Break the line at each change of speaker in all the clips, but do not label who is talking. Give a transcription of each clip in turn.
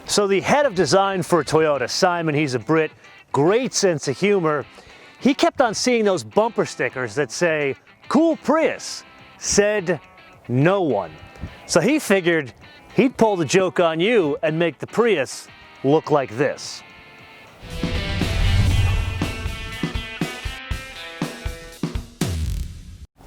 So the head of design for Toyota, Simon, he's a Brit, great sense of humor. He kept on seeing those bumper stickers that say, "Cool Prius," said no one. So he figured he'd pull the joke on you and make the Prius look like this.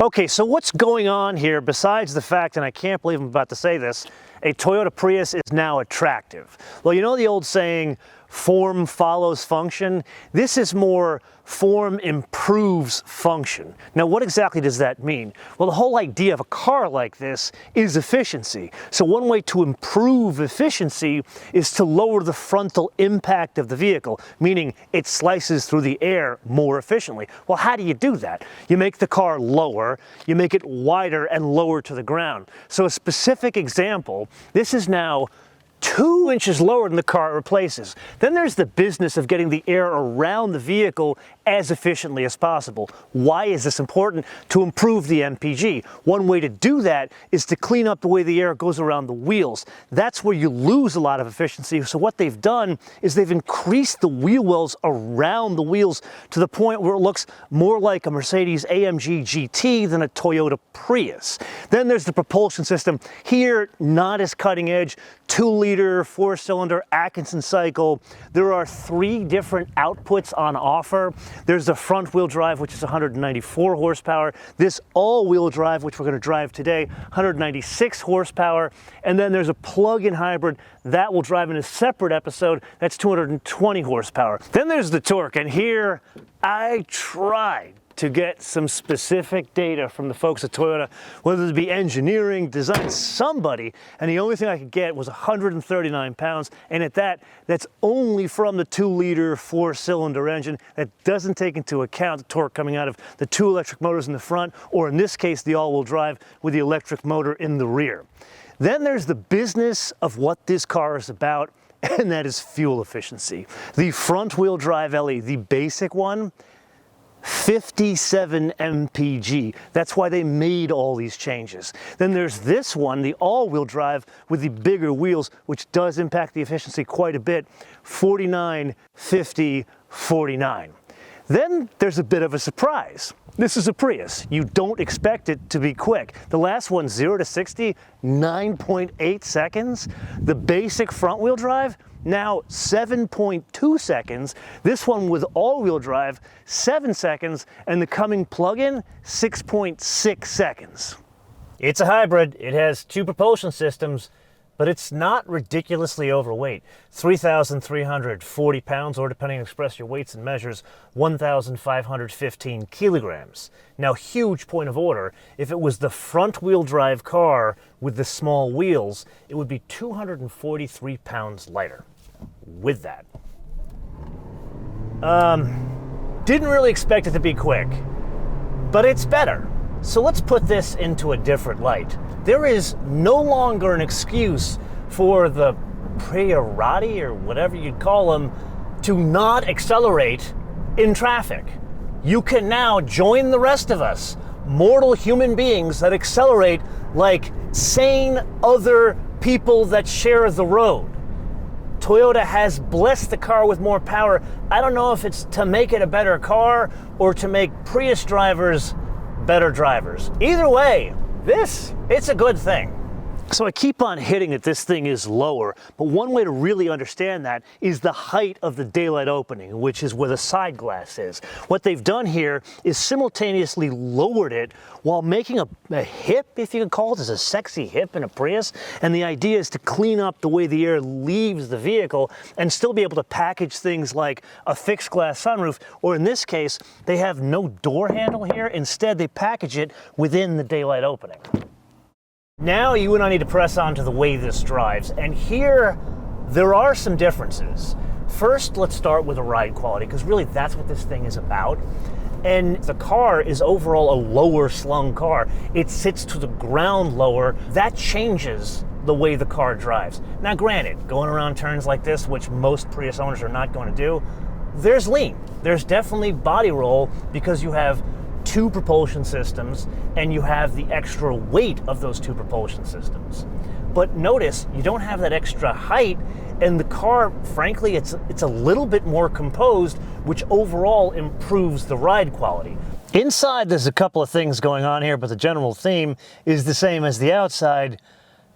Okay, so what's going on here besides the fact, and I can't believe I'm about to say this, a Toyota Prius is now attractive? Well, you know the old saying, form follows function? This is more form improves function. Now, what exactly does that mean? Well, the whole idea of a car like this is efficiency. So one way to improve efficiency is to lower the frontal impact of the vehicle, meaning it slices through the air more efficiently. Well, how do you do that? You make the car lower, you make it wider and lower to the ground. So a specific example, this is now 2 inches lower than the car it replaces. Then there's the business of getting the air around the vehicle as efficiently as possible. Why is this important? To improve the MPG. One way to do that is to clean up the way the air goes around the wheels. That's where you lose a lot of efficiency. So what they've done is they've increased the wheel wells around the wheels to the point where it looks more like a Mercedes AMG GT than a Toyota Prius. Then there's the propulsion system. Here, not as cutting edge, 2-liter, 4-cylinder Atkinson cycle. There are 3 different outputs on offer. There's the front-wheel drive, which is 194 horsepower. This all-wheel drive, which we're going to drive today, 196 horsepower. And then there's a plug-in hybrid that will drive in a separate episode. That's 220 horsepower. Then there's the torque, and here I tried to get some specific data from the folks at Toyota, whether it be engineering, design, somebody, and the only thing I could get was 139 pounds, and at that, that's only from the 2-liter 4-cylinder engine. That doesn't take into account the torque coming out of the 2 electric motors in the front, or in this case, the all-wheel drive with the electric motor in the rear. Then there's the business of what this car is about, and that is fuel efficiency. The front-wheel drive LE, the basic one, 57 mpg. That's why they made all these changes. Then there's this one, the all-wheel drive with the bigger wheels, which does impact the efficiency quite a bit, 49, 50, 49. Then there's a bit of a surprise. This is a Prius. You don't expect it to be quick. The last one, 0 to 60, 9.8 seconds. The basic front-wheel drive, now 7.2 seconds. This one with all-wheel drive, 7 seconds, and the coming plug-in, 6.6 seconds. It's a hybrid. It has 2 propulsion systems, but it's not ridiculously overweight. 3,340 pounds, or depending on express your weights and measures, 1,515 kilograms. Now, huge point of order, if it was the front-wheel drive car with the small wheels, it would be 243 pounds lighter. With that. Didn't really expect it to be quick, but it's better. So let's put this into a different light. There is no longer an excuse for the Priorati, or whatever you'd call them, to not accelerate in traffic. You can now join the rest of us, mortal human beings that accelerate like sane other people that share the road. Toyota has blessed the car with more power. I don't know if it's to make it a better car or to make Prius drivers better drivers. Either way, it's a good thing. So I keep on hitting that this thing is lower, but one way to really understand that is the height of the daylight opening, which is where the side glass is. What they've done here is simultaneously lowered it while making a hip, if you could call it. There's a sexy hip in a Prius, and the idea is to clean up the way the air leaves the vehicle and still be able to package things like a fixed glass sunroof, or in this case, they have no door handle here. Instead, they package it within the daylight opening. Now you and I need to press on to the way this drives, and here there are some differences. First, let's start with the ride quality, because really that's what this thing is about. And the car is overall a lower slung car. It sits to the ground lower. That changes the way the car drives. Now granted, going around turns like this, which most Prius owners are not going to do, there's lean. There's definitely body roll, because you have 2 propulsion systems, and you have the extra weight of those 2 propulsion systems. But notice, you don't have that extra height, And the car, frankly, it's a little bit more composed, which overall improves the ride quality. Inside, there's a couple of things going on here, but the general theme is the same as the outside.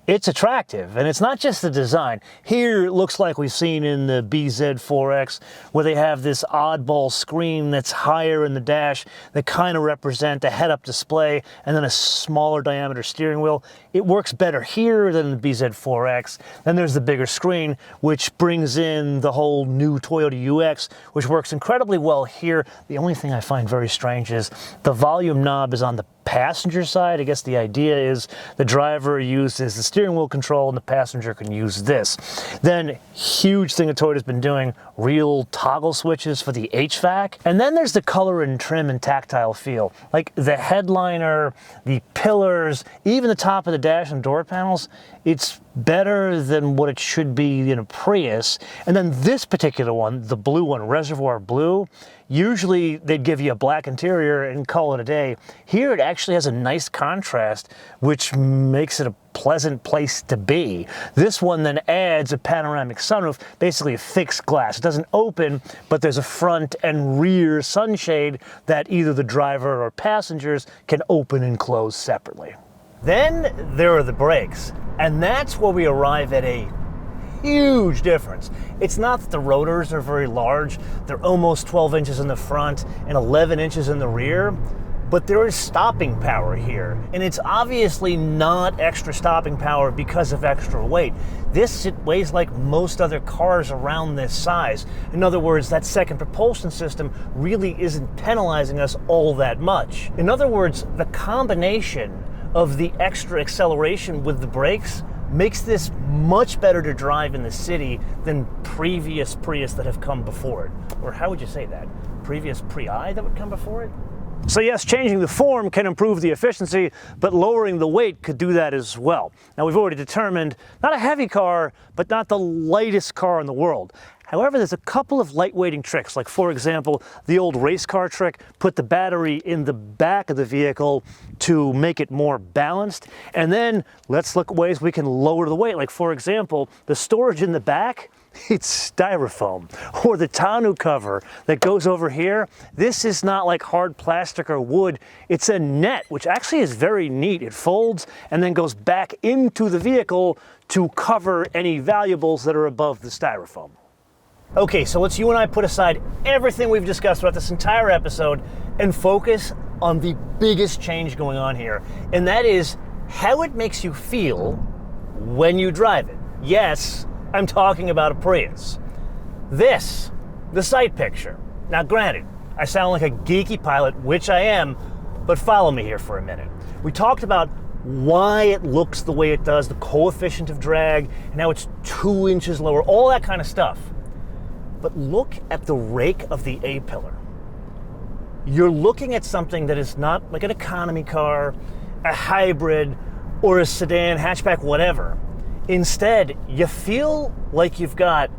It's attractive, and it's not just the design. Here it looks like we've seen in the BZ4X, where they have this oddball screen that's higher in the dash that kind of represent a head-up display and then a smaller diameter steering wheel. It works better here than the BZ4X. Then there's the bigger screen, which brings in the whole new Toyota UX, which works incredibly well here. The only thing I find very strange is the volume knob is on the passenger side. I guess the idea is the driver uses the steering wheel control and the passenger can use this. Then, huge thing that Toyota's been doing, real toggle switches for the HVAC. And then there's the color and trim and tactile feel. Like the headliner, the pillars, even the top of the dash and door panels, it's better than what it should be in a Prius. And then this particular one, the blue one, Reservoir Blue, usually they'd give you a black interior and call it a day. Here it actually has a nice contrast, which makes it a pleasant place to be. This one then adds a panoramic sunroof, basically a fixed glass. It doesn't open, but there's a front and rear sunshade that either the driver or passengers can open and close separately. Then there are the brakes, and that's where we arrive at a huge difference. It's not that the rotors are very large, they're almost 12 inches in the front and 11 inches in the rear, but there is stopping power here. And it's obviously not extra stopping power because of extra weight. This weighs like most other cars around this size. In other words, that second propulsion system really isn't penalizing us all that much. In other words, the combination of the extra acceleration with the brakes makes this much better to drive in the city than previous Prius that have come before it. Or how would you say that? Previous Prii that would come before it? So yes, changing the form can improve the efficiency, but lowering the weight could do that as well. Now we've already determined, not a heavy car, but not the lightest car in the world. However, there's a couple of lightweighting tricks, like for example, the old race car trick, put the battery in the back of the vehicle to make it more balanced. And then let's look at ways we can lower the weight. Like for example, the storage in the back, it's styrofoam. Or the tonneau cover that goes over here, this is not like hard plastic or wood, it's a net, which actually is very neat. It folds and then goes back into the vehicle to cover any valuables that are above the styrofoam. Okay, so let's you and I put aside everything we've discussed throughout this entire episode and focus on the biggest change going on here, and that is how it makes you feel when you drive it. Yes, I'm talking about a Prius. This, the sight picture. Now granted, I sound like a geeky pilot, which I am, but follow me here for a minute. We talked about why it looks the way it does, the coefficient of drag, and how it's 2 inches lower, all that kind of stuff. But look at the rake of the A-pillar. You're looking at something that is not like an economy car, a hybrid, or a sedan, hatchback, whatever. Instead, you feel like you've got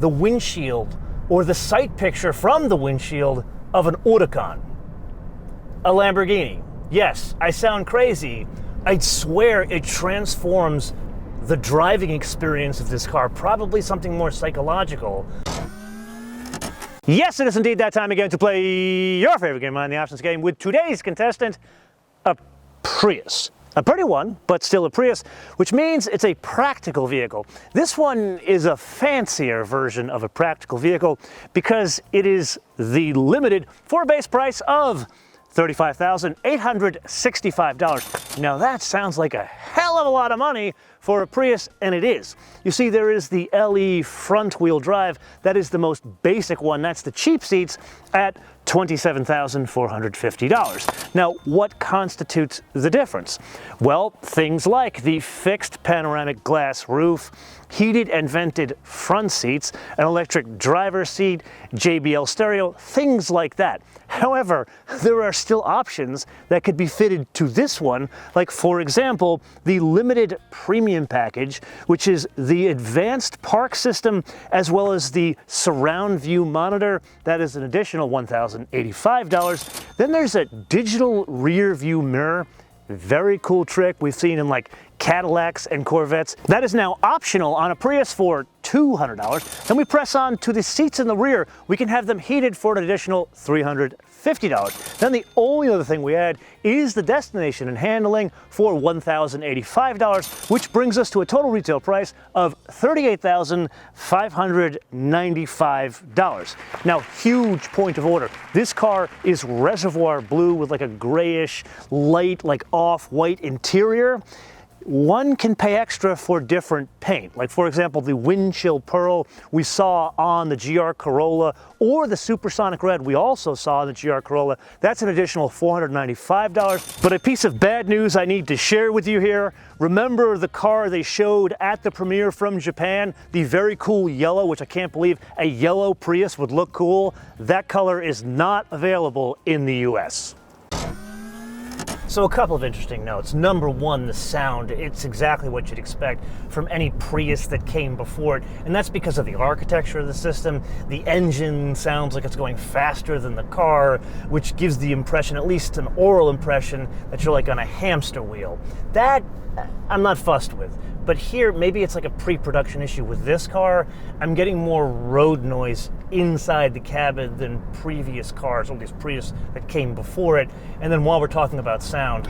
the windshield or the sight picture from the windshield of an Huracan, a Lamborghini. Yes, I sound crazy. I'd swear it transforms the driving experience of this car, probably something more psychological. Yes, it is indeed that time again to play your favorite game on the options game with today's contestant, a Prius. A pretty one, but still a Prius, which means it's a practical vehicle. This one is a fancier version of a practical vehicle because it is the limited for a base price of $35,865. Now that sounds like a hell of a lot of money for a Prius, and it is. You see, there is the LE front-wheel drive. That is the most basic one. That's the cheap seats at $27,450. Now, what constitutes the difference? Well, things like the fixed panoramic glass roof, heated and vented front seats, an electric driver's seat, JBL stereo, things like that. However, there are still options that could be fitted to this one, like for example, the limited premium package, which is the advanced park system as well as the surround view monitor. That is an additional $1,085. Then there's a digital rear view mirror, Very cool trick we've seen in like Cadillacs and Corvettes. That is now optional on a Prius for $200. Then we press on to the seats in the rear. We can have them heated for an additional $350. Then the only other thing we add is the destination and handling for $1,085, which brings us to a total retail price of $38,595. Now, huge point of order. This car is reservoir blue with like a grayish, light, like off-white interior. One can pay extra for different paint. Like for example, the wind chill pearl we saw on the GR Corolla, or the supersonic red we also saw on the GR Corolla. That's an additional $495. But a piece of bad news I need to share with you here. Remember the car they showed at the premiere from Japan? The very cool yellow, which I can't believe a yellow Prius would look cool. That color is not available in the US. So a couple of interesting notes. Number one, the sound. It's exactly what you'd expect from any Prius that came before it, and that's because of the architecture of the system. The engine sounds like it's going faster than the car, which gives the impression, at least an oral impression, that you're like on a hamster wheel. That I'm not fussed with. But here, maybe it's like a pre-production issue with this car. I'm getting more road noise inside the cabin than previous cars, or these Prius that came before it. And then while we're talking about sound,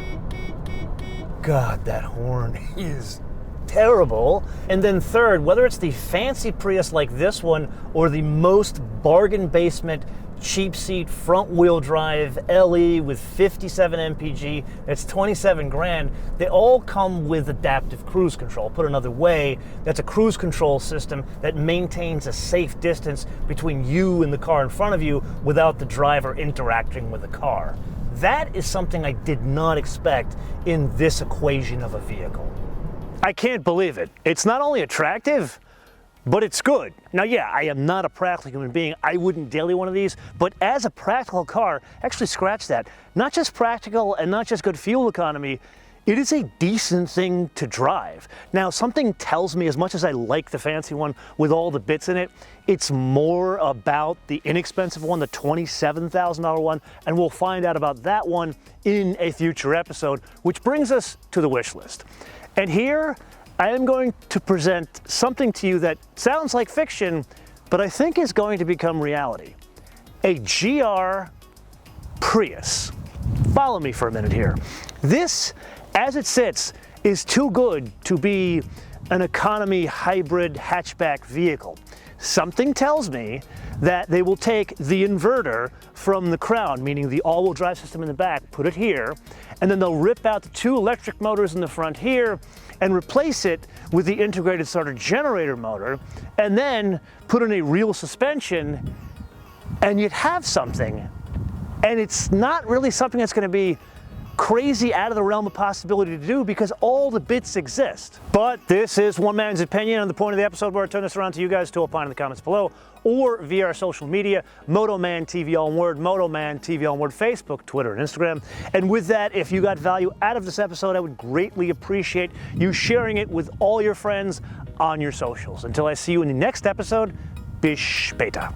God, that horn is terrible. And then third, whether it's the fancy Prius like this one or the most bargain basement cheap seat front wheel drive LE with 57 mpg, that's 27 grand. They all come with adaptive cruise control. Put another way, that's a cruise control system that maintains a safe distance between you and the car in front of you without the driver interacting with the car. That is something I did not expect in this equation of a vehicle. I can't believe it. It's not only attractive, but it's good. Now, yeah, I am not a practical human being. I wouldn't daily one of these, but as a practical car, actually scratch that. Not just practical and not just good fuel economy, it is a decent thing to drive. Now, something tells me, as much as I like the fancy one with all the bits in it, it's more about the inexpensive one, the $27,000 one, and we'll find out about that one in a future episode, which brings us to the wish list. And here, I am going to present something to you that sounds like fiction, but I think is going to become reality. A GR Prius. Follow me for a minute here. This, as it sits, is too good to be an economy hybrid hatchback vehicle. Something tells me that they will take the inverter from the crown, meaning the all-wheel drive system in the back, put it here, and then they'll rip out the two electric motors in the front here and replace it with the integrated starter generator motor, and then put in a real suspension, and you'd have something. And it's not really something that's going to be crazy out of the realm of possibility to do because all the bits exist. But this is one man's opinion on the point of the episode where I turn this around to you guys to opine in the comments below or via our social media, MotoManTV all one word, MotoManTV all one word, Facebook, Twitter, and Instagram. And with that, if you got value out of this episode, I would greatly appreciate you sharing it with all your friends on your socials. Until I see you in the next episode, bis später.